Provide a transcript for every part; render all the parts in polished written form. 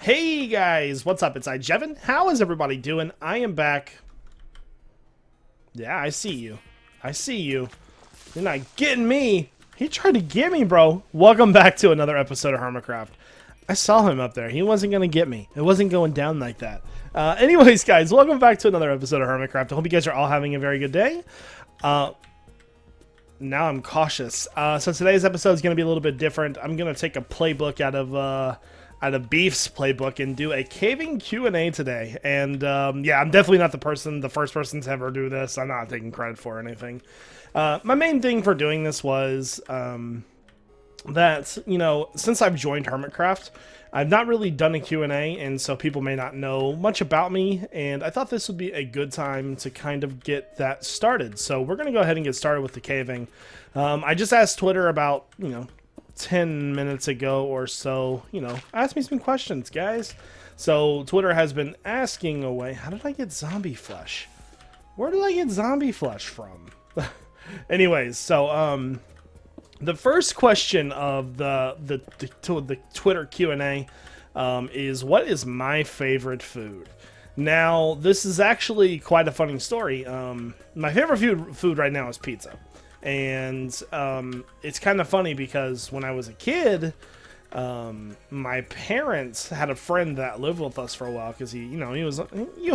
Hey guys, what's up? It's iJevin. How is everybody doing? I am back. Yeah, I see you. I see you. You're not getting me. He tried to get me, bro. Welcome back to another episode of Hermitcraft. I saw him up there. He wasn't going to get me. It wasn't going down like that. Anyways, guys, welcome back to another episode of Hermitcraft. I hope you guys are all having a very good day. Now I'm cautious. So today's episode is going to be a little bit different. I'm going to take a playbook out of Beef's playbook and do a caving Q&A today. And yeah, I'm definitely not the first person to ever do this. I'm not taking credit for anything. My main thing for doing this was that, you know, since I've joined Hermitcraft, I've not really done a Q&A, and so people may not know much about me, and I thought this would be a good time to kind of get that started. So we're going to go ahead and get started with the caving. I just asked Twitter about, 10 minutes ago or so, ask me some questions, guys. So Twitter has been asking away, how did I get zombie flesh? Where did I get zombie flesh from? Anyways, so the first question of the Twitter Q&A is, what is my favorite food? Now, this is actually quite a funny story. My favorite food right now is pizza. And it's kind of funny because when I was a kid, my parents had a friend that lived with us for a while because you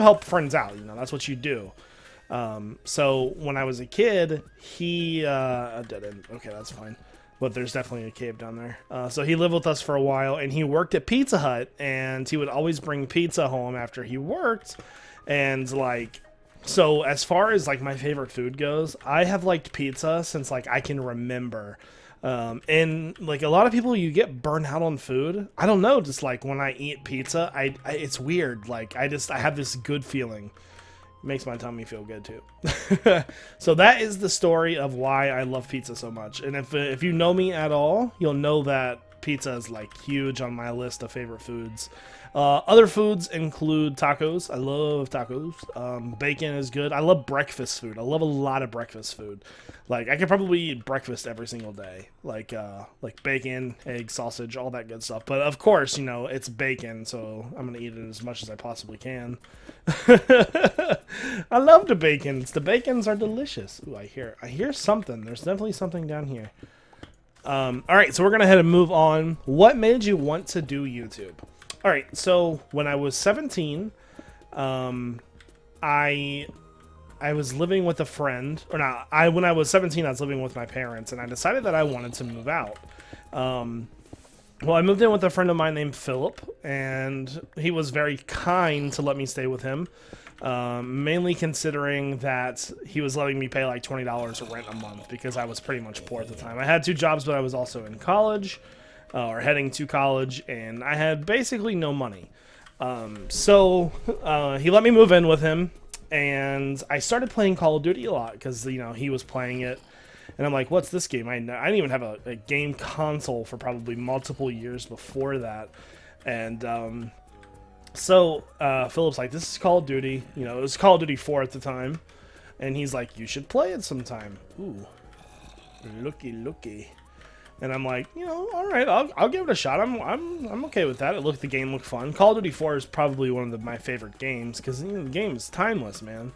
help friends out, that's what you do. So when I was a kid, he dead end. Okay, that's fine. But there's definitely a cave down there. So he lived with us for a while, and he worked at Pizza Hut, and he would always bring pizza home after he worked, and so as far as my favorite food goes, I have liked pizza since I can remember. And a lot of people, you get burnt out on food. I don't know, just when I eat pizza, it's weird. I have this good feeling. It makes my tummy feel good too. So that is the story of why I love pizza so much. And if you know me at all, you'll know that pizza is huge on my list of favorite foods. Other foods include tacos. I love tacos. Bacon is good. I love breakfast food. I love a lot of breakfast food. I could probably eat breakfast every single day. Like bacon, egg, sausage, all that good stuff. But of course, it's bacon, so I'm gonna eat it as much as I possibly can. I love the bacons. The bacons are delicious. Ooh, I hear something. There's definitely something down here. All right, so we're gonna head and move on. What made you want to do YouTube? All right, so when I was 17, I was living with a friend, or not. When I was 17, I was living with my parents, and I decided that I wanted to move out. Well, I moved in with a friend of mine named Philip, and he was very kind to let me stay with him. Mainly considering that he was letting me pay $20 of rent a month because I was pretty much poor at the time. I had two jobs, but I was also in college. Or heading to college, and I had basically no money. So he let me move in with him, and I started playing Call of Duty a lot because he was playing it, and I'm like, what's this game? I didn't even have a game console for probably multiple years before that, and so Philip's like, this is Call of Duty. It was Call of Duty 4 at the time, and he's like, you should play it sometime. Ooh, looky. And I'm like, all right, I'll give it a shot. I'm okay with that. The game looked fun. Call of Duty 4 is probably one of my favorite games because the game is timeless, man.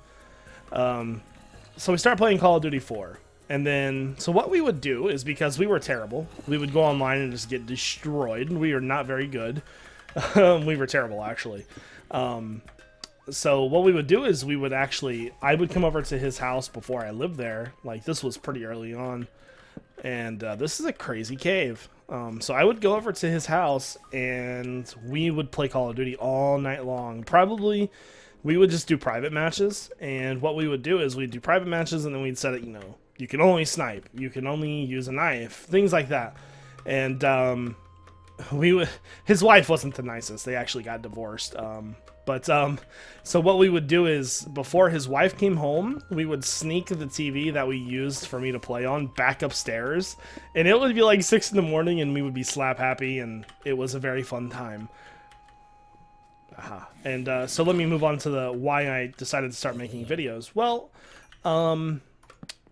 So we start playing Call of Duty 4, and then so what we would do is, because we were terrible, we would go online and just get destroyed. We are not very good. We were terrible, actually. So what we would do is I would come over to his house before I lived there. This was pretty early on. And this is a crazy cave. So I would go over to his house, and we would play Call of Duty all night long. Probably, we would just do private matches. And what we would do is we'd do private matches, and then we'd set it, you can only snipe. You can only use a knife. Things like that. And his wife wasn't the nicest. They actually got divorced. So what we would do is, before his wife came home, we would sneak the TV that we used for me to play on back upstairs, and it would be 6 in the morning, and we would be slap happy, and it was a very fun time. And so let me move on to why I decided to start making videos. Well,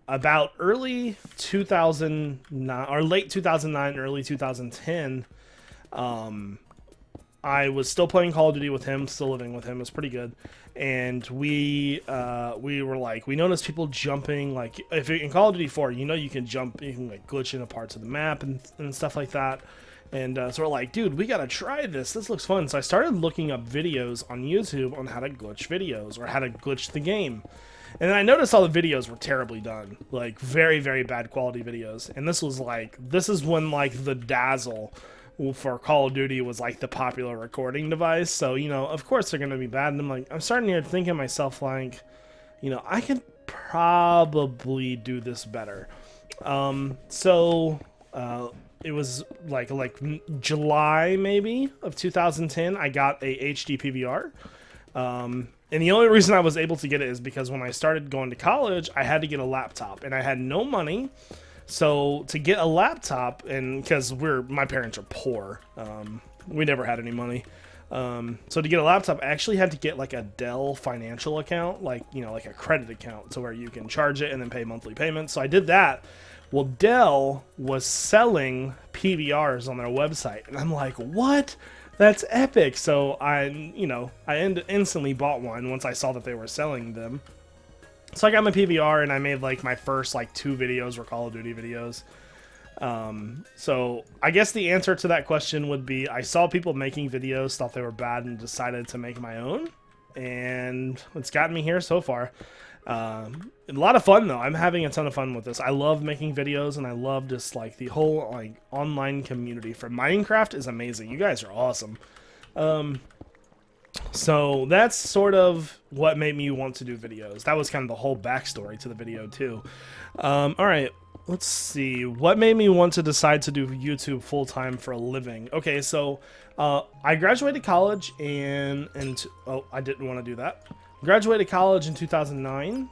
about early 2009 or late 2009, early 2010, I was still playing Call of Duty with him, still living with him. It was pretty good. And we were like, we noticed people jumping, like, if in Call of Duty 4, you know, you can jump, you can like glitch into parts of the map and stuff like that. And so we're like, dude, we gotta try this. This looks fun. So I started looking up videos on YouTube on how to glitch videos or how to glitch the game. And then I noticed all the videos were terribly done, like very, very bad quality videos. And this was like, this is when like the Dazzle for Call of Duty was like the popular recording device. So, you know, of course they're going to be bad. And I'm starting here thinking to myself, like, you know, I could probably do this better. It was like July maybe of 2010. I got a HD PVR. And the only reason I was able to get it is because when I started going to college, I had to get a laptop and I had no money. So to get a laptop, and because my parents are poor, we never had any money. So to get a laptop, I actually had to get like a Dell financial account, like, you know, like a credit account, so where you can charge it and then pay monthly payments. So I did that. Well, Dell was selling PVRs on their website, and I'm like, what? That's epic. So I instantly bought one once I saw that they were selling them. So I got my PVR and I made like my first like 2 videos were Call of Duty videos. So I guess the answer to that question would be I saw people making videos, thought they were bad, and decided to make my own. And it's gotten me here so far. A lot of fun though. I'm having a ton of fun with this. I love making videos and I love just like the whole like online community for Minecraft is amazing. You guys are awesome. So that's sort of what made me want to do videos. That was kind of the whole backstory to the video too. All right, let's see. What made me want to decide to do YouTube full time for a living? Okay, so I graduated college oh, I didn't want to do that. Graduated college in 2009,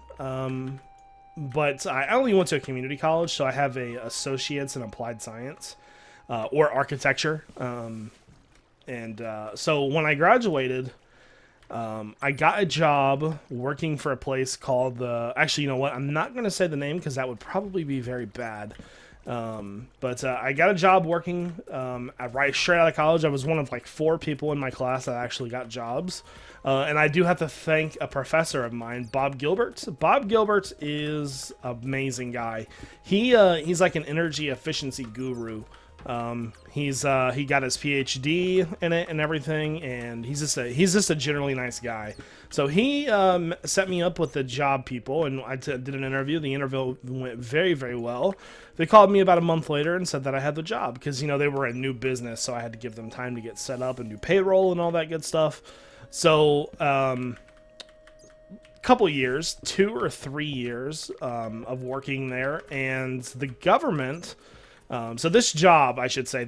but I only went to a community college, so I have a associate's in applied science or architecture. So when I graduated, I got a job working for a place called actually, you know what? I'm not going to say the name because that would probably be very bad. But I got a job working right straight out of college. I was one of like 4 people in my class that actually got jobs. And I do have to thank a professor of mine, Bob Gilbert. Bob Gilbert is an amazing guy. He's like an energy efficiency guru. He got his PhD in it and everything, and he's just a generally nice guy. So he set me up with the job people, and I did an interview. The interview went very, very well. They called me about a month later and said that I had the job because, you know, they were a new business, so I had to give them time to get set up and do payroll and all that good stuff. So couple years, 2 or 3 years of working there, and the government. So this job, I should say,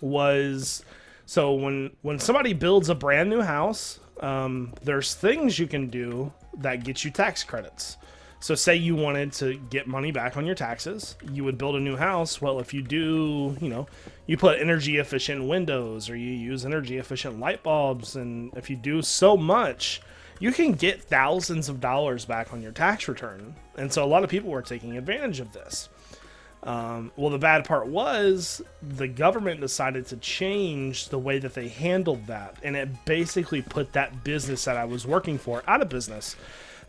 was, so when somebody builds a brand new house, there's things you can do that get you tax credits. So say you wanted to get money back on your taxes, you would build a new house. Well, if you do, you know, you put energy efficient windows or you use energy efficient light bulbs, and if you do so much, you can get thousands of dollars back on your tax return. And so a lot of people were taking advantage of this. Well, the bad part was the government decided to change the way that they handled that, and it basically put that business that I was working for out of business.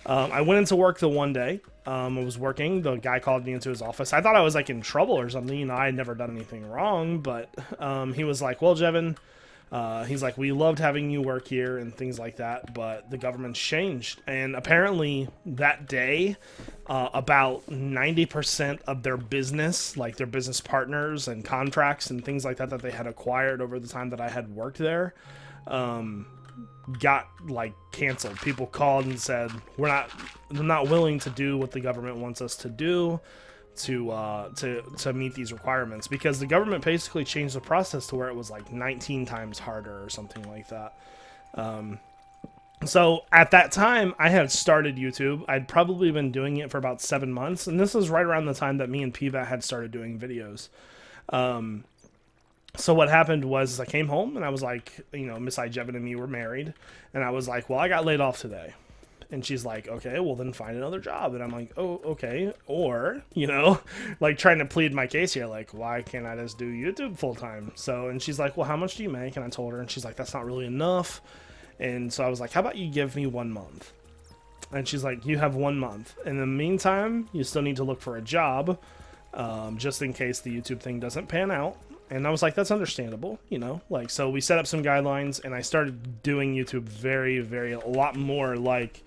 I went into work the one day. I was working. The guy called me into his office. I thought I was like in trouble or something. You know, I had never done anything wrong, but he was like, "Well, Jevin," he's like, "we loved having you work here and things like that, but the government's changed." And apparently that day, about 90% of their business, like their business partners and contracts and things like that they had acquired over the time that I had worked there, got like canceled. People called and said, we're not willing to do what the government wants us to do to meet these requirements, because the government basically changed the process to where it was like 19 times harder or something like that. So at that time I had started YouTube. I'd probably been doing it for about 7 months, and this was right around the time that me and Piva had started doing videos. So what happened was I came home and I was like, you know, Miss iJevin and me were married, and I was like, well, I got laid off today. And she's like, okay, well then find another job. And I'm like, oh, okay. Or, you know, like trying to plead my case here, like, why can't I just do YouTube full time? So, and she's like, well, how much do you make? And I told her, and she's like, that's not really enough. And so I was like, how about you give me 1 month? And she's like, you have 1 month. In the meantime, you still need to look for a job, just in case the YouTube thing doesn't pan out. And I was like, that's understandable, you know, like, so we set up some guidelines and I started doing YouTube a lot more like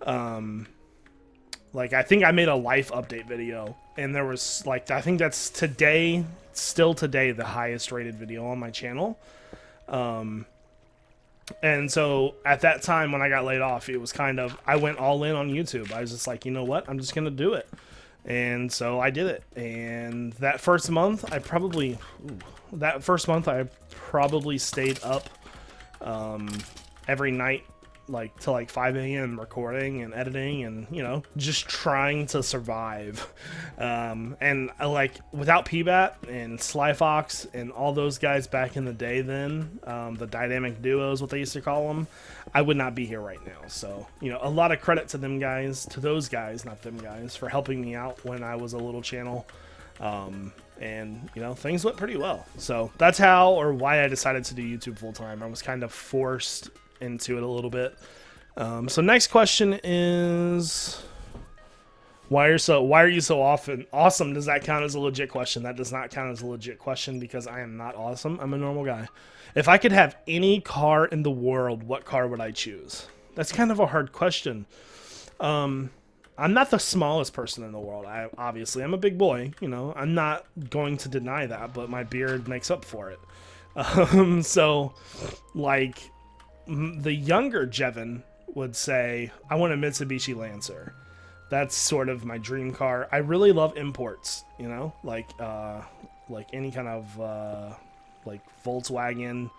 I think I made a life update video, and there was like, I think that's still today, the highest rated video on my channel. And so at that time when I got laid off, it was kind of, I went all in on YouTube. I was just like, you know what, I'm just going to do it. And so I did it. And that first month I probably stayed up every night, like till like 5 a.m. recording and editing and, you know, just trying to survive. And like without PBAT and Sly Fox and all those guys back in the day then, the dynamic duos, what they used to call them, I would not be here right now. So, you know, a lot of credit to them guys, to those guys, not them guys, for helping me out when I was a little channel. And, you know, things went pretty well. So that's how or why I decided to do YouTube full time. I was kind of forced into it a little bit. So next question is, why are you so awesome? Does that count as a legit question? That does not count as a legit question because I am not awesome. I'm a normal guy. If I could have any car in the world, what car would I choose? That's kind of a hard question. I'm not the smallest person in the world. Obviously I'm a big boy, you know, I'm not going to deny that, but my beard makes up for it. So like the younger Jevin would say, I want a Mitsubishi Lancer. That's sort of my dream car. I really love imports, you know, like any kind of like Volkswagen,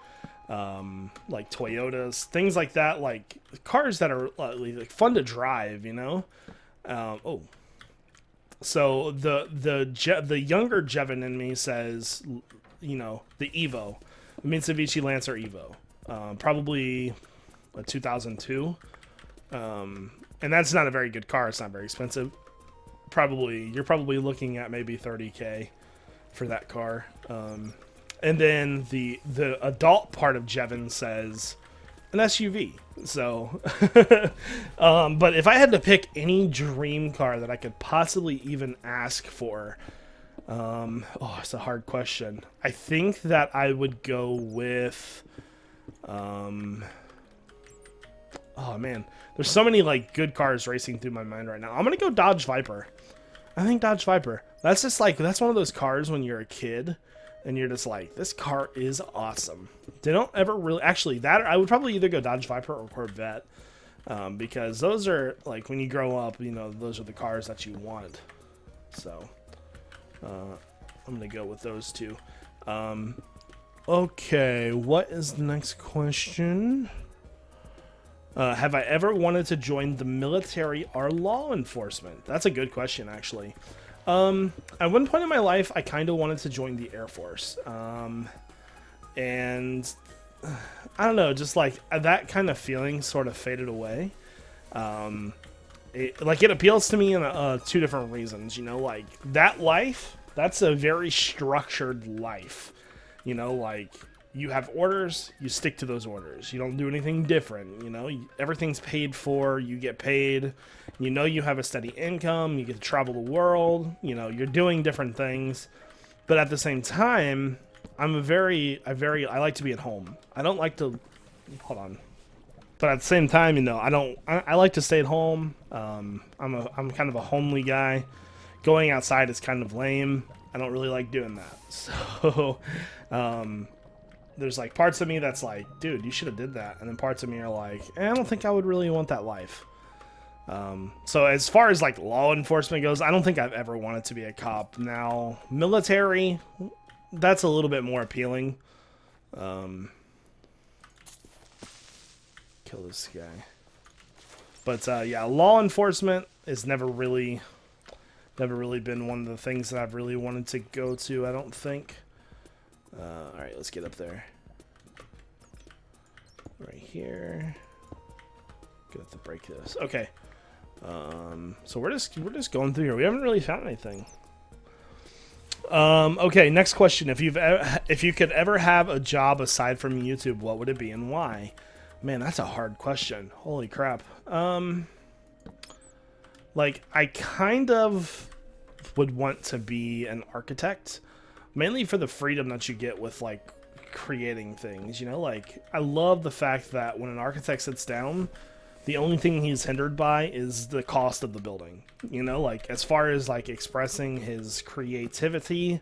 like Toyotas, things like that, like cars that are like fun to drive, you know. So the younger Jevin in me says, you know, the Evo, Mitsubishi Lancer Evo, probably a 2002. And that's not a very good car. It's not very expensive. You're probably looking at maybe 30K for that car. And then the adult part of Jevin says an SUV. So, but if I had to pick any dream car that I could possibly even ask for, it's a hard question. I think that I would go with, oh man, there's so many like good cars racing through my mind right now. I'm gonna go Dodge Viper. I think Dodge Viper. That's just like, that's one of those cars when you're a kid and you're just like, this car is awesome. They don't ever really, actually that, I would probably either go Dodge Viper or Corvette, because those are like, when you grow up, you know, those are the cars that you want. So, I'm gonna go with those two. Okay, what is the next question? Have I ever wanted to join the military or law enforcement? That's a good question, actually. At one point in my life, I kind of wanted to join the Air Force. And I don't know, just like that kind of feeling sort of faded away. It appeals to me in two different reasons, you know, like that life, that's a very structured life, you know, like you have orders, you stick to those orders. You don't do anything different, you know, everything's paid for, you get paid, you know, you have a steady income, you get to travel the world, you know, you're doing different things. But at the same time, I like to be at home. I don't like to, hold on. But at the same time, you know, I like to stay at home. I'm kind of a homely guy. Going outside is kind of lame. I don't really like doing that. So, there's like parts of me that's like, dude, you should have did that. And then parts of me are like, I don't think I would really want that life. So as far as like law enforcement goes, I don't think I've ever wanted to be a cop. Now, military, that's a little bit more appealing. Kill this guy. But yeah, law enforcement has never really been one of the things that I've really wanted to go to, I don't think. Alright, let's get up there. Right here. Gonna have to break this. Okay. So we're just going through here. We haven't really found anything. Okay, next question. If you could ever have a job aside from YouTube, what would it be and why? Man, that's a hard question. Holy crap. Like, I kind of would want to be an architect, mainly for the freedom that you get with, like, creating things, you know? Like, I love the fact that when an architect sits down, the only thing he's hindered by is the cost of the building. You know, like, as far as, like, expressing his creativity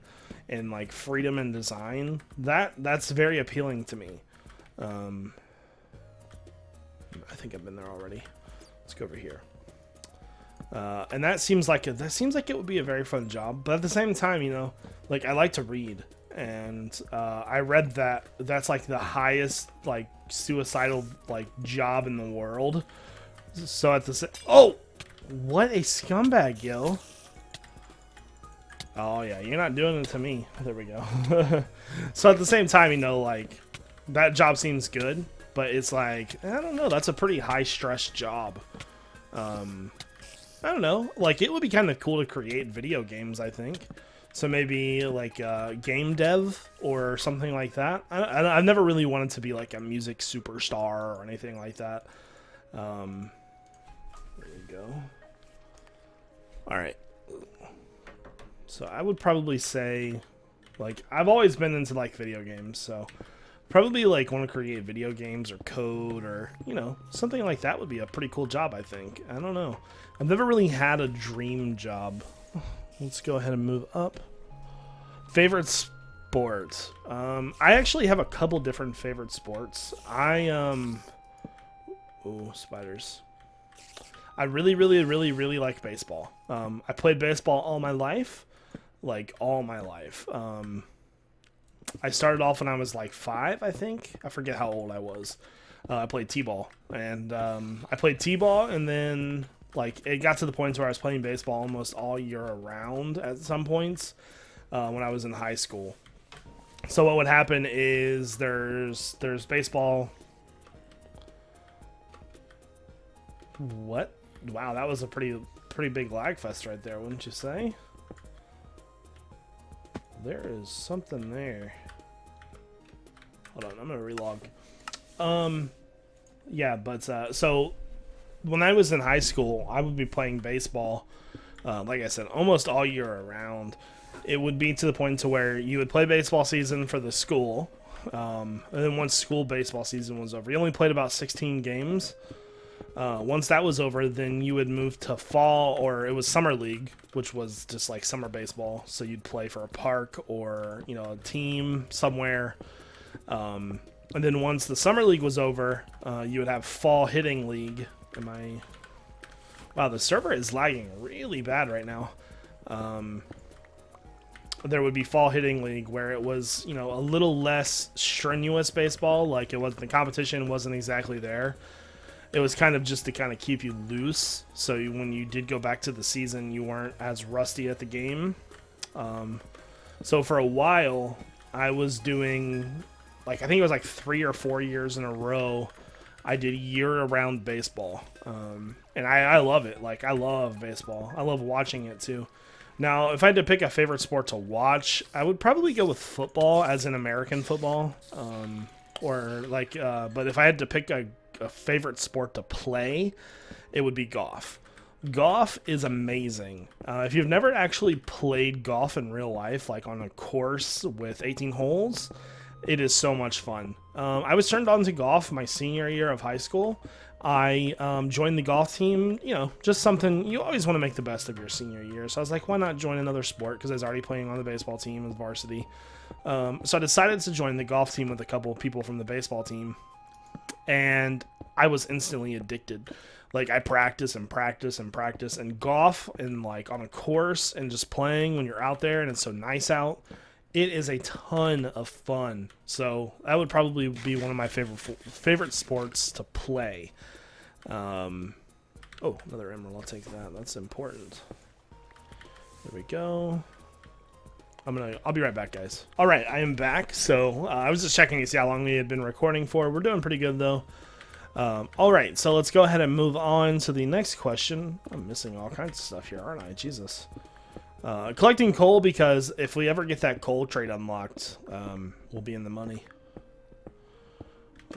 and, like, freedom in design, that's very appealing to me. I think I've been there already. Let's go over here. And that seems like it would be a very fun job. But at the same time, you know, like, I like to read. And I read that that's, like, the highest, like, suicidal, like, job in the world. So at the oh, what a scumbag, yo. Oh yeah, you're not doing it to me. There we go. So at the same time, you know, like, that job seems good, but it's like, I don't know, that's a pretty high stress job. I don't know, like, it would be kind of cool to create video games, I think. So maybe, like, game dev or something like that. I've never really wanted to be, like, a music superstar or anything like that. There we go. Alright. So I would probably say, like, I've always been into, like, video games, so probably, like, want to create video games or code or, you know, something like that would be a pretty cool job, I think. I don't know. I've never really had a dream job. Let's go ahead and move up. Favorite sports. I actually have a couple different favorite sports. Ooh, spiders. I really like baseball. I played baseball all my life. Like, all my life. I started off when I was like 5, I think. I forget how old I was. I played t-ball. And I played t-ball, and then, like, it got to the point where I was playing baseball almost all year around at some points when I was in high school. So what would happen is there's baseball. What? Wow, that was a pretty big lag fest right there, wouldn't you say? There is something there. Hold on, I'm gonna relog. Yeah, but so when I was in high school, I would be playing baseball, like I said, almost all year around. It would be to the point to where you would play baseball season for the school, and then once school baseball season was over, you only played about 16 games. Once that was over, then you would move to fall, or it was summer league, which was just like summer baseball. So you'd play for a park or, you know, a team somewhere. And then once the summer league was over, you would have fall hitting league. Wow, the server is lagging really bad right now. There would be fall hitting league where it was, you know, a little less strenuous baseball. Like, it was, the competition wasn't exactly there. It was kind of just to kind of keep you loose, so when you did go back to the season, you weren't as rusty at the game. So for a while, I was doing, like, I think it was like 3 or 4 years in a row, I did year-round baseball. And I love it. Like, I love baseball. I love watching it, too. Now, if I had to pick a favorite sport to watch, I would probably go with football, as in American football. But if I had to pick a favorite sport to play, it would be golf. Golf is amazing. If you've never actually played golf in real life, like on a course with 18 holes, it is so much fun. I was turned on to golf my senior year of high school. I joined the golf team, you know, just something, you always want to make the best of your senior year. So I was like, why not join another sport? Because I was already playing on the baseball team as varsity. So I decided to join the golf team with a couple of people from the baseball team. And I was instantly addicted. Like, I practice, and golf, and like on a course, and just playing when you're out there and it's so nice out, it is a ton of fun. So that would probably be one of my favorite sports to play. Oh, another emerald. I'll take that. That's important. There we go. I'll be right back, guys. All right, I am back. So I was just checking to see how long we had been recording for. We're doing pretty good, though. All right, so let's go ahead and move on to the next question. I'm missing all kinds of stuff here, aren't I? Jesus. Collecting coal, because if we ever get that coal trade unlocked, we'll be in the money.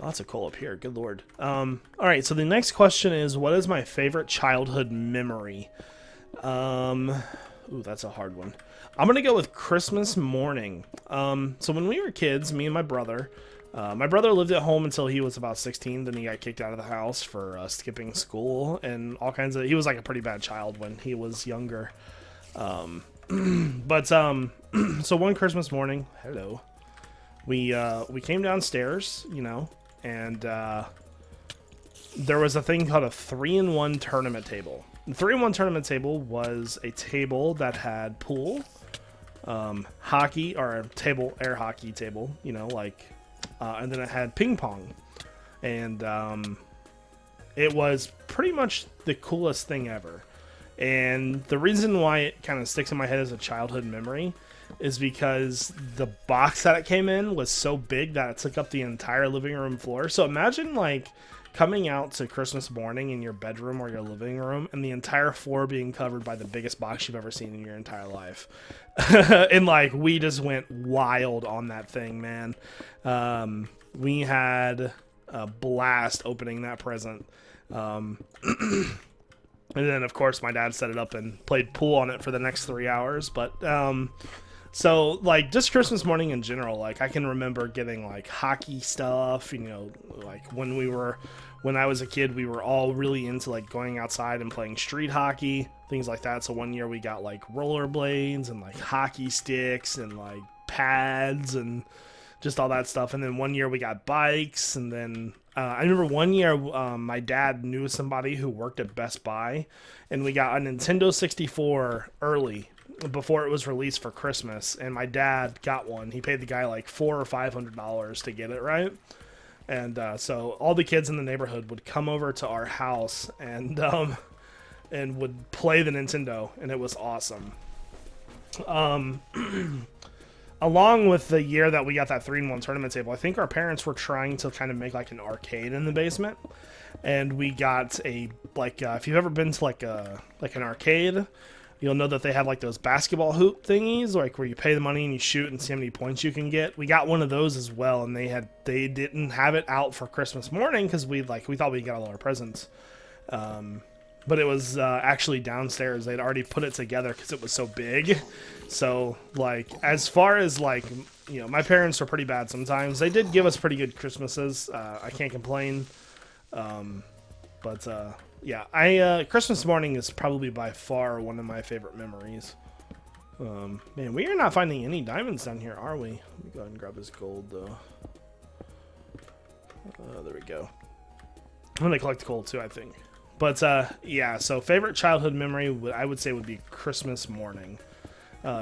Lots of coal up here, good lord. Alright, so the next question is, what is my favorite childhood memory? Ooh, that's a hard one. I'm gonna go with Christmas morning. So when we were kids, me and my brother lived at home until he was about 16, then he got kicked out of the house for skipping school and all kinds of... He was like a pretty bad child when he was younger. So one Christmas morning, hello, we came downstairs, you know, and there was a thing called a 3-in-1 tournament table. The 3-in-1 tournament table was a table that had pool, hockey, or a table, air hockey table, you know, like, and then it had ping pong, and it was pretty much the coolest thing ever. And the reason why it kind of sticks in my head as a childhood memory is because the box that it came in was so big that it took up the entire living room floor. So imagine like coming out to Christmas morning in your bedroom or your living room and the entire floor being covered by the biggest box you've ever seen in your entire life. And like we just went wild on that thing, man. We had a blast opening that present. And then, of course, my dad set it up and played pool on it for the next 3 hours. But, so, like, just Christmas morning in general, like, I can remember getting, like, hockey stuff, you know, like, when I was a kid, we were all really into, like, going outside and playing street hockey, things like that. So one year we got, like, rollerblades and, like, hockey sticks and, like, pads and just all that stuff. And then one year we got bikes, and then... I remember one year my dad knew somebody who worked at Best Buy, and we got a Nintendo 64 early before it was released for Christmas, and my dad got one. He paid the guy like $400 or $500 to get it, right? And so all the kids in the neighborhood would come over to our house and would play the Nintendo, and it was awesome. Along with the year that we got that 3-in-1 tournament table, I think our parents were trying to kind of make like an arcade in the basement, and we got a like if you've ever been to like an arcade, you'll know that they have like those basketball hoop thingies, like where you pay the money and you shoot and see how many points you can get. We got one of those as well, and they didn't have it out for Christmas morning because we thought we got all our presents. But it was actually downstairs. They'd already put it together because it was so big. So, like, as far as, like, you know, my parents were pretty bad sometimes. They did give us pretty good Christmases. I can't complain. Yeah, Christmas morning is probably by far one of my favorite memories. Man, we are not finding any diamonds down here, are we? Let me go ahead and grab his gold, though. There we go. I'm going to collect coal, too, I think. But, yeah, so favorite childhood memory, I would say, would be Christmas morning.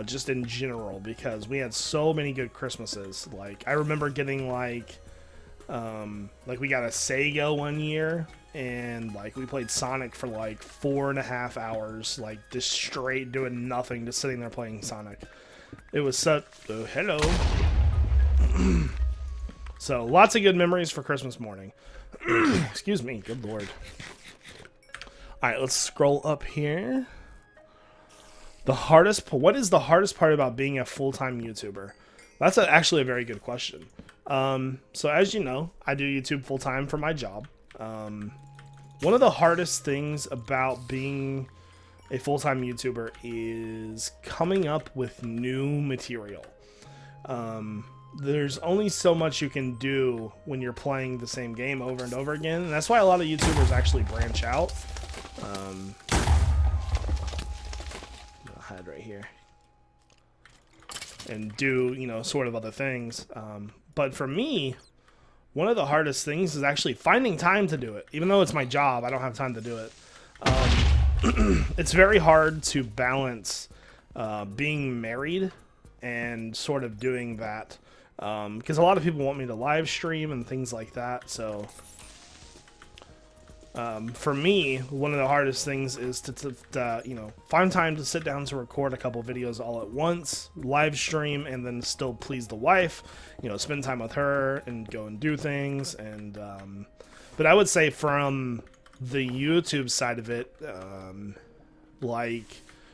Just in general, because we had so many good Christmases. Like, I remember getting, like we got a Sega one year, and, like, we played Sonic for, like, 4.5 hours, like, just straight doing nothing, just sitting there playing Sonic. It was such... Oh, hello. So, lots of good memories for Christmas morning. Excuse me, good lord. Alright, let's scroll up here. What is the hardest part about being a full-time YouTuber? That's actually a very good question. So as you know, I do YouTube full-time for my job. One of the hardest things about being a full-time YouTuber is coming up with new material. There's only so much you can do when you're playing the same game over and over again, and that's why a lot of YouTubers actually branch out. Hide right here and do, you know, sort of other things. But for me, one of the hardest things is actually finding time to do it. Even though it's my job, I don't have time to do it. It's very hard to balance being married and sort of doing that, because a lot of people want me to live stream and things like that. So for me, one of the hardest things is to you know, find time to sit down to record a couple videos all at once, live stream, and then still please the wife, you know, spend time with her and go and do things. And But I would say from the YouTube side of it, like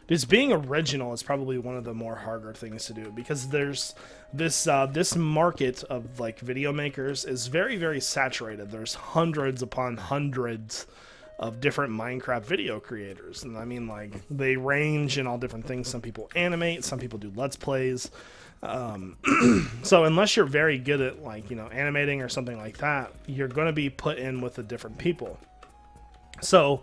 just being original is probably one of the more harder things to do, because there's this market of like video makers is very, very saturated. There's hundreds upon hundreds of different Minecraft video creators, and I mean, like, they range in all different things. Some people animate, some people do let's plays. So unless you're very good at, like, you know, animating or something like that, you're going to be put in with the different people. So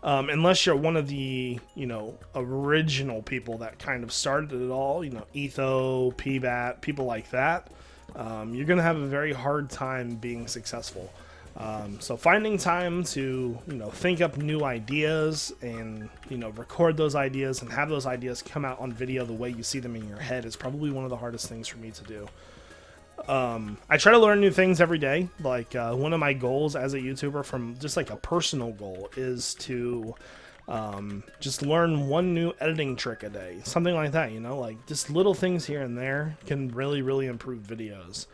unless you're one of the, you know, original people that kind of started it all, you know, Etho, PBAT, people like that, you're going to have a very hard time being successful. So finding time to, you know, think up new ideas and, you know, record those ideas and have those ideas come out on video the way you see them in your head is probably one of the hardest things for me to do. I try to learn new things every day. Like, one of my goals as a YouTuber, from just like a personal goal, is to just learn one new editing trick a day. Something like that, you know, like just little things here and there can really, really improve videos.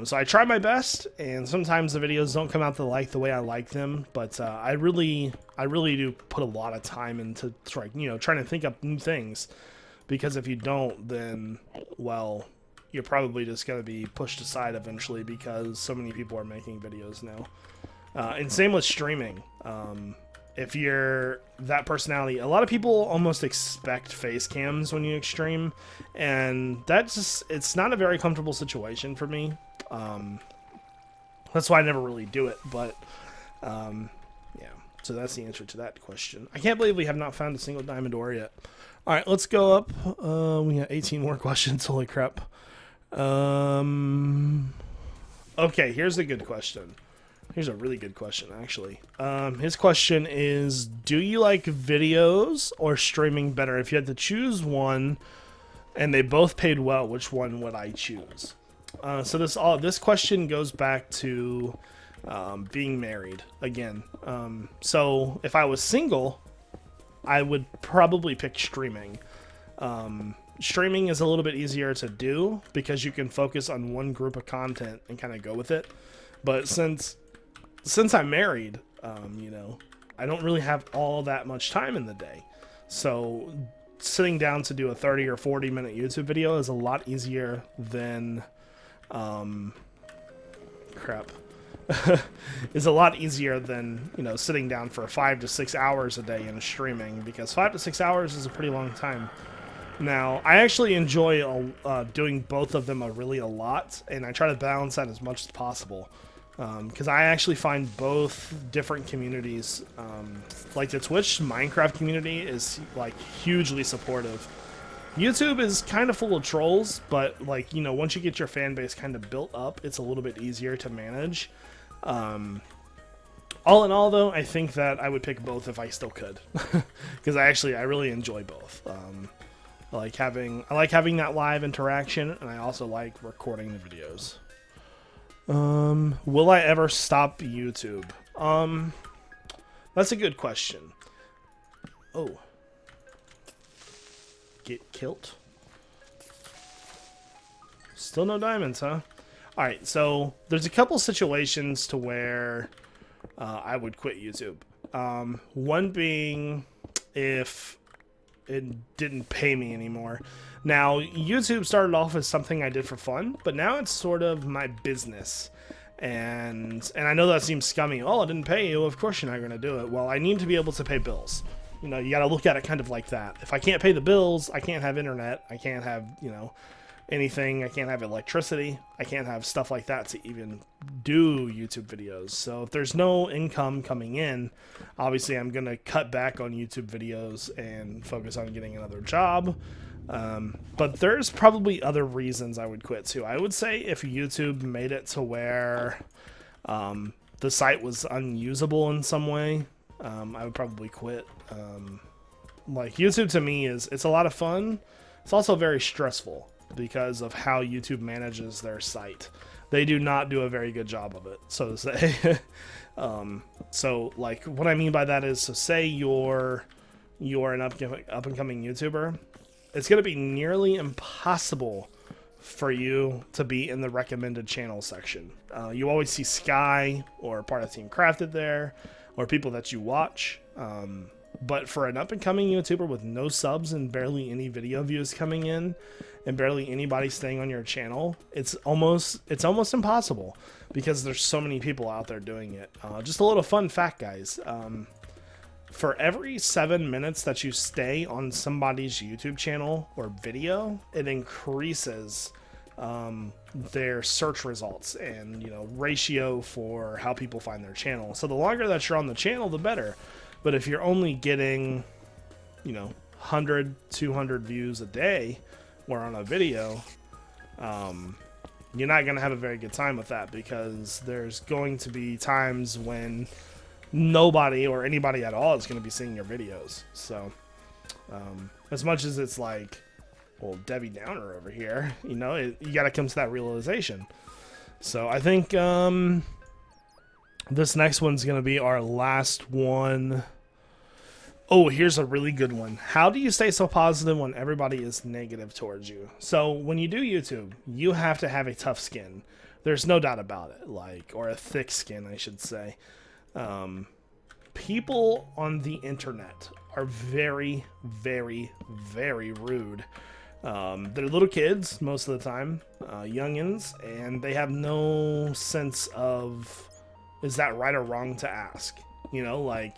So I try my best, and sometimes the videos don't come out the way I like them, but I really do put a lot of time into trying to think up new things, because if you don't, then, well, you're probably just going to be pushed aside eventually, because so many people are making videos now. And same with streaming. If you're that personality, a lot of people almost expect face cams when you stream, and it's not a very comfortable situation for me. That's why I never really do it, but yeah, so that's the answer to that question. I can't believe we have not found a single diamond ore yet. All right, let's go up. We got 18 more questions. Holy crap. Okay, here's a good question. Here's a really good question, actually. His question is, do you like videos or streaming better? If you had to choose one and they both paid well, which one would I choose? So this question goes back to being married again. So if I was single, I would probably pick streaming. Streaming is a little bit easier to do because you can focus on one group of content and kind of go with it. But since I'm married, you know, I don't really have all that much time in the day. So sitting down to do a 30 or 40 minute YouTube video is a lot easier than is a lot easier than, you know, sitting down for 5 to 6 hours a day and streaming, because 5 to 6 hours is a pretty long time. Now, I actually enjoy doing both of them a lot, and I try to balance that as much as possible, because I actually find both different communities, like the Twitch Minecraft community is like hugely supportive. YouTube is kind of full of trolls, but, like, you know, once you get your fan base kind of built up, it's a little bit easier to manage. All in all, though, I think that I would pick both if I still could, because I really enjoy both. I like having that live interaction, and I also like recording the videos. Will I ever stop YouTube? That's a good question. Oh. Get killed. Still no diamonds, huh? Alright, so there's a couple situations to where I would quit YouTube. One being if it didn't pay me anymore. Now, YouTube started off as something I did for fun, but now it's sort of my business. And I know that seems scummy. Oh, it didn't pay you. Of course you're not going to do it. Well, I need to be able to pay bills. You know, you got to look at it kind of like that. If I can't pay the bills, I can't have internet. I can't have, you know, anything. I can't have electricity. I can't have stuff like that to even do YouTube videos. So if there's no income coming in, obviously I'm going to cut back on YouTube videos and focus on getting another job. But there's probably other reasons I would quit too. I would say if YouTube made it to where the site was unusable in some way, I would probably quit. Like, YouTube to me it's a lot of fun. It's also very stressful because of how YouTube manages their site. They do not do a very good job of it, so to say. So, like, what I mean by that is, so say you're an up and coming YouTuber, it's going to be nearly impossible for you to be in the recommended channel section. You always see Sky or part of Team Crafted there, or people that you watch. But for an up-and-coming YouTuber with no subs and barely any video views coming in, and barely anybody staying on your channel, it's almost impossible because there's so many people out there doing it. Just a little fun fact, guys. For every 7 minutes that you stay on somebody's YouTube channel or video, it increases their search results and, you know, ratio for how people find their channel. So the longer that you're on the channel, the better. But if you're only getting, you know, 100, 200 views a day or on a video, you're not going to have a very good time with that, because there's going to be times when nobody or anybody at all is going to be seeing your videos. So as much as it's like, well, Debbie Downer over here, you know, you got to come to that realization. So I think this next one's going to be our last one. Oh, here's a really good one. How do you stay so positive when everybody is negative towards you? So when you do YouTube, you have to have a tough skin. There's no doubt about it. Like, or a thick skin, I should say. People on the internet are very, very, very rude. They're little kids most of the time, youngins, and they have no sense of, is that right or wrong to ask? You know, like,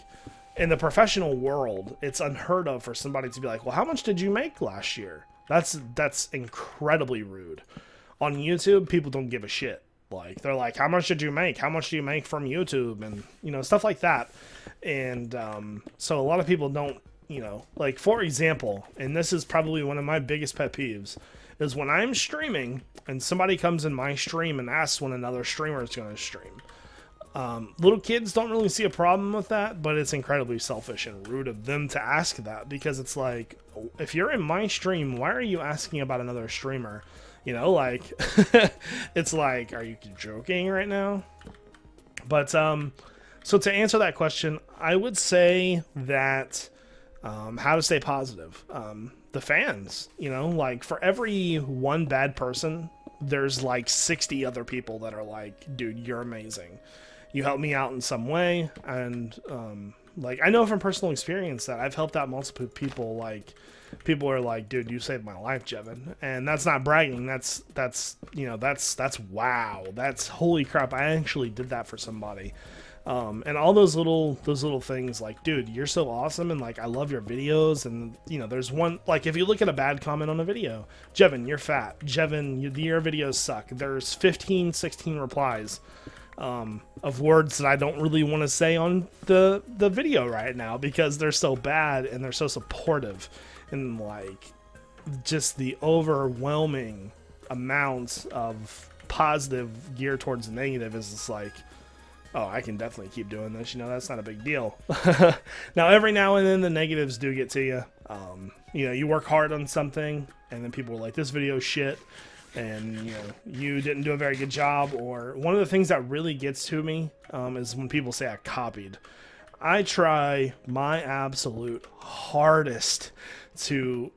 in the professional world, it's unheard of for somebody to be like, well, how much did you make last year? That's incredibly rude. On YouTube, people don't give a shit. Like, they're like, how much did you make? How much do you make from YouTube? And, you know, stuff like that. And so a lot of people don't, you know, like, for example, and this is probably one of my biggest pet peeves, is when I'm streaming and somebody comes in my stream and asks when another streamer is going to stream. Little kids don't really see a problem with that, but it's incredibly selfish and rude of them to ask that, because it's like, if you're in my stream, why are you asking about another streamer? You know, like, it's like, are you joking right now? But, so to answer that question, I would say that, how to stay positive. The fans, you know, like, for every one bad person, there's like 60 other people that are like, dude, you're amazing. You helped me out in some way. And, like, I know from personal experience that I've helped out multiple people. Like, people are like, dude, you saved my life, Jevin. And that's not bragging. That's, you know, that's wow. That's holy crap. I actually did that for somebody. And all those little things, like, dude, you're so awesome. And, like, I love your videos. And, you know, there's one, like, if you look at a bad comment on a video, Jevin, you're fat. Jevin, your videos suck. There's 15, 16 replies of words that I don't really want to say on the video right now, because they're so bad and they're so supportive, and, like, just the overwhelming amounts of positive geared towards negative is just like, oh, I can definitely keep doing this. You know, that's not a big deal. Now, every now and then the negatives do get to you. You know, you work hard on something and then people are like, this video's shit. And, you know, you didn't do a very good job. Or one of the things that really gets to me is when people say I copied. I try my absolute hardest to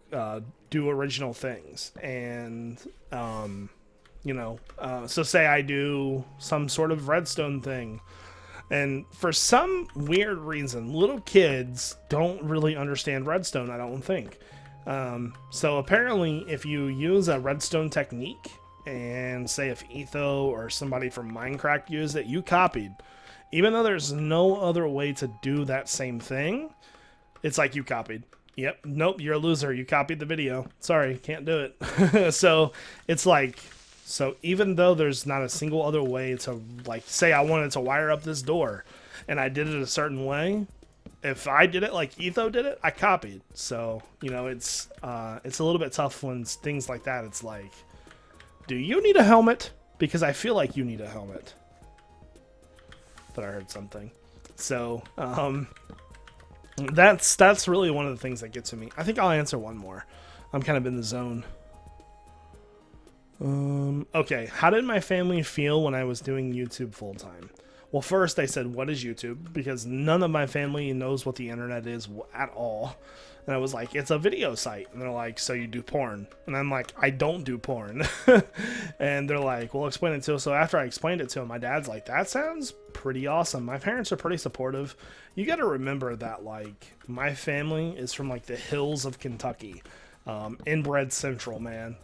do original things. And, you know, so say I do some sort of redstone thing. And for some weird reason, little kids don't really understand redstone, I don't think. So apparently if you use a redstone technique, and say if Etho or somebody from Minecraft used it, you copied. Even though there's no other way to do that same thing, it's like you copied. Yep, nope, you're a loser. You copied the video. Sorry, can't do it. So it's like, so even though there's not a single other way to, like, say I wanted to wire up this door and I did it a certain way, if I did it like Etho did it, I copied. So, you know, it's a little bit tough when things like that. It's like, do you need a helmet? Because I feel like you need a helmet. But I heard something. So, that's really one of the things that gets to me. I think I'll answer one more. I'm kind of in the zone. Okay, how did my family feel when I was doing YouTube full time? Well, first they said, what is YouTube? Because none of my family knows what the internet is at all. And I was like, it's a video site. And they're like, so you do porn? And I'm like, I don't do porn. And they're like, well, explain it to us. So after I explained it to him, my dad's like, that sounds pretty awesome. My parents are pretty supportive. You got to remember that, like, my family is from, like, the hills of Kentucky. Inbred Central, man.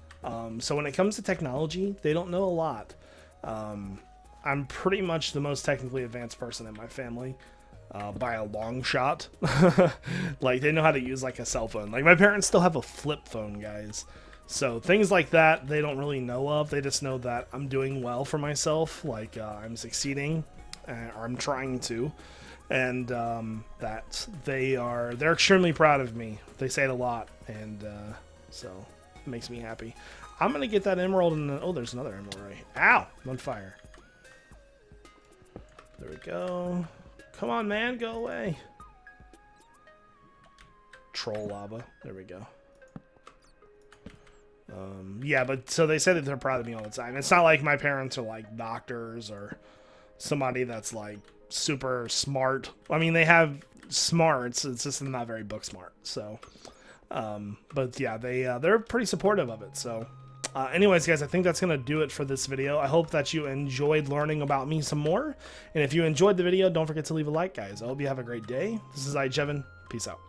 So when it comes to technology, they don't know a lot. I'm pretty much the most technically advanced person in my family. By a long shot. Like, they know how to use, like, a cell phone. Like, my parents still have a flip phone, guys. So things like that they don't really know of. They just know that I'm doing well for myself, like, I'm succeeding, or I'm trying to, and that they're extremely proud of me. They say it a lot, and so it makes me happy. I'm gonna get that emerald, and oh, there's another emerald right. Ow! I'm on fire. There we go. Come on, man, go away. Troll lava. There we go. Yeah, but so they say that they're proud of me all the time. It's not like my parents are like doctors or somebody that's like super smart. I mean, they have smarts. It's just not very book smart. So, but yeah, they're pretty supportive of it. So, anyways, guys, I think that's going to do it for this video. I hope that you enjoyed learning about me some more. And if you enjoyed the video, don't forget to leave a like, guys. I hope you have a great day. This is iJevin. Peace out.